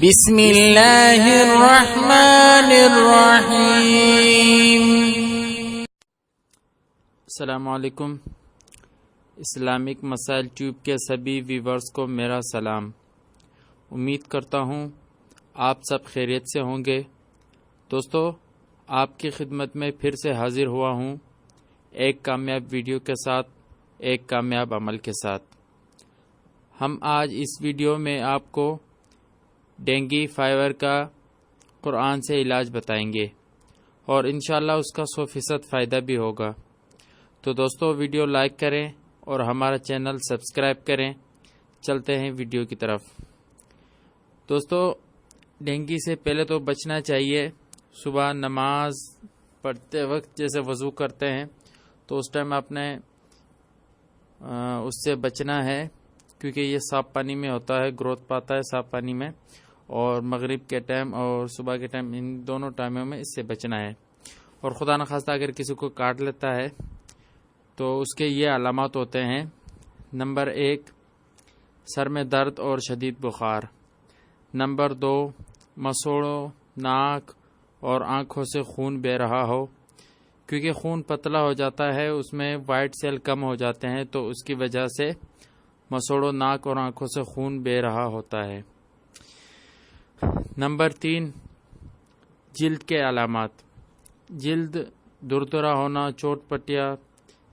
بسم اللہ الرحمن الرحیم۔ السلام علیکم۔ اسلامک مسائل ٹیوب کے سبھی ویورز کو میرا سلام۔ امید کرتا ہوں آپ سب خیریت سے ہوں گے۔ دوستو، آپ کی خدمت میں پھر سے حاضر ہوا ہوں ایک کامیاب ویڈیو کے ساتھ، ایک کامیاب عمل کے ساتھ۔ ہم آج اس ویڈیو میں آپ کو ڈینگی فیور کا قرآن سے علاج بتائیں گے اور انشاءاللہ اس کا 100% فائدہ بھی ہوگا۔ تو دوستو، ویڈیو لائک کریں اور ہمارا چینل سبسکرائب کریں۔ چلتے ہیں ویڈیو کی طرف۔ دوستو، ڈینگی سے پہلے تو بچنا چاہیے۔ صبح نماز پڑھتے وقت جیسے وضو کرتے ہیں تو اس ٹائم آپ نے اس سے بچنا ہے، کیونکہ یہ صاف پانی میں ہوتا ہے، گروتھ پاتا ہے صاف پانی میں، اور مغرب کے ٹائم اور صبح کے ٹائم ان دونوں ٹائموں میں اس سے بچنا ہے۔ اور خدا نخواستہ اگر کسی کو کاٹ لیتا ہے تو اس کے یہ علامات ہوتے ہیں۔ نمبر 1، سر میں درد اور شدید بخار۔ نمبر 2، مسوڑوں، ناک اور آنکھوں سے خون بہہ رہا ہو، کیونکہ خون پتلا ہو جاتا ہے، اس میں وائٹ سیل کم ہو جاتے ہیں، تو اس کی وجہ سے مسوڑوں، ناک اور آنکھوں سے خون بہہ رہا ہوتا ہے۔ نمبر 3، جلد کے علامات۔ جلد دردرا ہونا، چوٹ پٹیا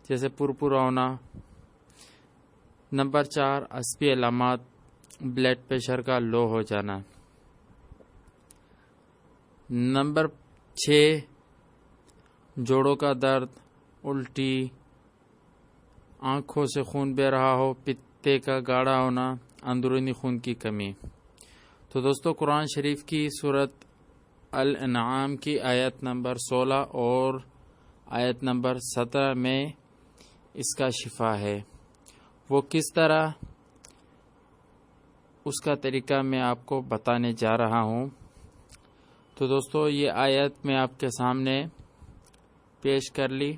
جیسے پرپورا ہونا۔ نمبر 4، عصبی علامات، بلڈ پریشر کا لو ہو جانا۔ نمبر 6، جوڑوں کا درد، الٹی، آنکھوں سے خون بہہ رہا ہو، پتے کا گاڑھا ہونا، اندرونی خون کی کمی۔ تو دوستو، قرآن شریف کی سورت الانعام کی آیت نمبر 16 اور آیت نمبر 17 میں اس کا شفا ہے۔ وہ کس طرح، اس کا طریقہ میں آپ کو بتانے جا رہا ہوں۔ تو دوستو، یہ آیت میں آپ کے سامنے پیش کر لی،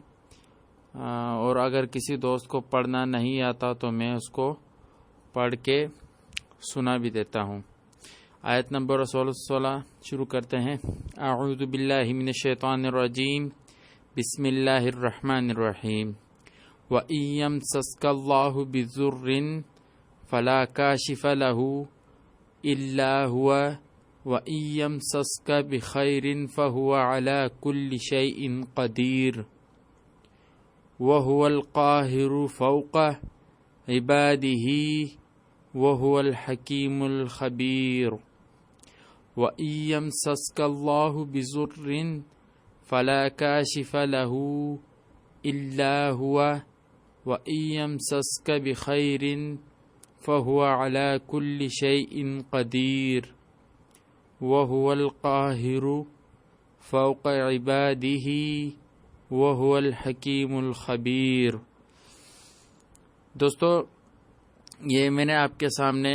اور اگر کسی دوست کو پڑھنا نہیں آتا تو میں اس کو پڑھ کے سنا بھی دیتا ہوں۔ آیت نمبر 16 شروع کرتے ہیں۔ اعوذ باللہ من الشیطان الرجیم، بسم اللہ الرحمن الرحیم۔ وَإِن يَمْسَسْكَ اللَّهُ بِضُرٍّ فَلَا كَاشِفَ لَهُ إِلَّا هُوَ وَإِن يَمْسَسْكَ بِخَيْرٍ فَهُوَ عَلَى كُلِّ شَيْءٍ قَدِيرٌ وَهُوَ الْقَاهِرُ فَوْقَ عِبَادِهِ وَهُوَ الْحَكِيمُ الْخَبِيرُ۔ وَإِن يَمْسَسْكَ اللَّهُ بِضُرٍّ فَلَا كَاشِفَ لَهُ إِلَّا هُوَ وَإِن يَمْسَسْكَ بِخَيْرٍ فَهُوَ عَلَى كُلِّ شَيْءٍ قَدِيرٌ وَهُوَ الْقَاهِرُ فَوْقَ عِبَادِهِ وَهُوَ الْحَكِيمُ الْخَبِيرُ۔ دوستو، یہ میں نے آپ کے سامنے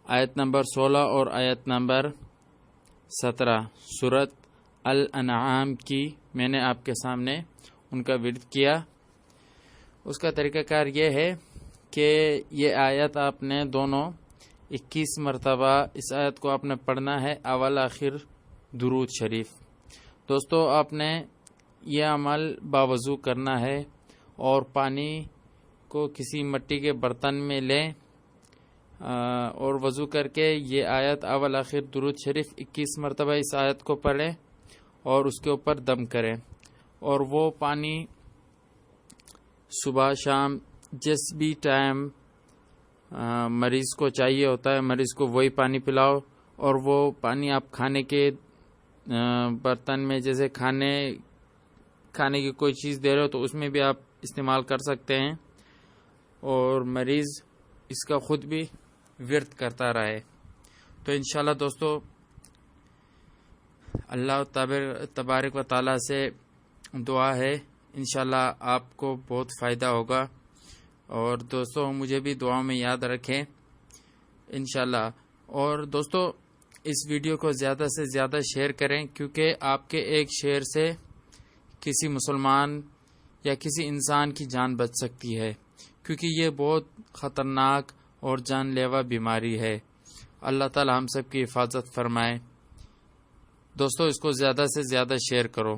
آیت نمبر 16 اور آیت نمبر 17 سورت الانعام کی میں نے آپ کے سامنے ان کا ورد کیا۔ اس کا طریقہ کار یہ ہے کہ یہ آیت آپ نے دونوں 21 مرتبہ اس آیت کو آپ نے پڑھنا ہے، اول آخر درود شریف۔ دوستو، آپ نے یہ عمل باوضو کرنا ہے اور پانی کو کسی مٹی کے برتن میں لیں اور وضو کر کے یہ آیت اول آخر درود شریف 21 مرتبہ اس آیت کو پڑھیں اور اس کے اوپر دم کریں، اور وہ پانی صبح شام جس بھی ٹائم مریض کو چاہیے ہوتا ہے، مریض کو وہی پانی پلاؤ، اور وہ پانی آپ کھانے کے برتن میں، جیسے کھانے کی کوئی چیز دے رہے ہو تو اس میں بھی آپ استعمال کر سکتے ہیں، اور مریض اس کا خود بھی ورد کرتا رہے۔ تو انشاءاللہ دوستو، اللہ تبارک و تعالی سے دعا ہے، انشاءاللہ آپ کو بہت فائدہ ہوگا، اور دوستو مجھے بھی دعاؤں میں یاد رکھیں انشاءاللہ۔ اور دوستو، اس ویڈیو کو زیادہ سے زیادہ شیئر کریں، کیونکہ آپ کے ایک شیئر سے کسی مسلمان یا کسی انسان کی جان بچ سکتی ہے، کیونکہ یہ بہت خطرناک اور جان لیوا بیماری ہے۔ اللہ تعالی ہم سب کی حفاظت فرمائے۔ دوستو اس کو زیادہ سے زیادہ شیئر کرو۔